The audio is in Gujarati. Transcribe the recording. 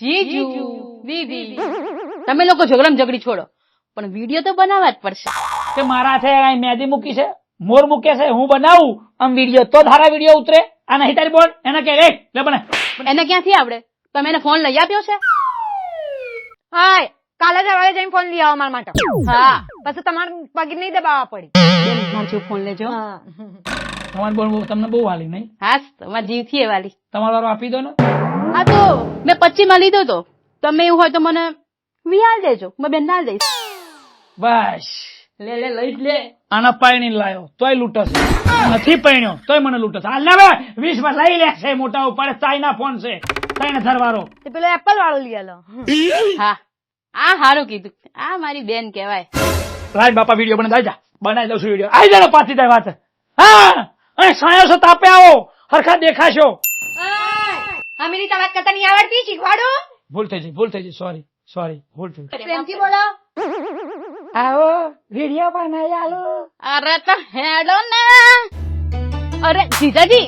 જીજુ દીદી તમે લોકો ઝઘડમ ઝઘડી છોડો પણ વિડીયો તો બનાવવા જ પડશે. કે મારા છે અહીં મહેંદી મૂકી છે, મોર મૂકે છે, હું બનાવું આમ વિડીયો તો ધારા વિડીયો ઉતરે. આ નહીં તારી બોલ એને કે રે લે બને. એને ક્યાંથી આવડે? તમે એને ફોન લઈ આપ્યો છે? હાય કાલે સવારે જઈને ફોન લઈ આવો મારા માટે. હા પછી તમારે પગ નહીં દબાવવા પડી. બેન મારજો ફોન લેજો. તમારી બોલ તમને બહુ વાલી નહીં? હા તમારા જીવથી એ વાલી. તમારો વારો આપી દો ને. હા તો મેં 25 માં લીધો તો તમે એવું હોય તો મને વિહાર દેજો, મેં બેન ના દઈશ. બસ લે લે લઈ જ લે. આના પાણી લાયો તોય લૂંટસ, નથી પૈણ્યો તોય મને લૂંટસ. હાલ ને હવે 20 માં લઈ લે છે. મોટા ઉપર ચાઇના ફોન છે, ચાઇના ધરવારો. તે પેલો એપલ વાળો લઈ આલો. હા આ હારું કીધું, આ મારી બેન કહેવાય. રાજ બાપા વિડીયો બનાવી જા, બનાવી દઉં છું વિડીયો. આવી જાવ પાછી થાય વાત. હા અહીં સાયો છો તાપે આવો, હરખા દેખાશો. અમીની વાત કરતા નહીં આવડતી, શીખવાડો. ભૂલ થઈ ગઈ સોરી ભૂલ થઈ ગઈ. પ્રેમથી બોલો. આવો વિડીયો બનાવી આલો. અરે તો હેડો ને. અરે જીજાજી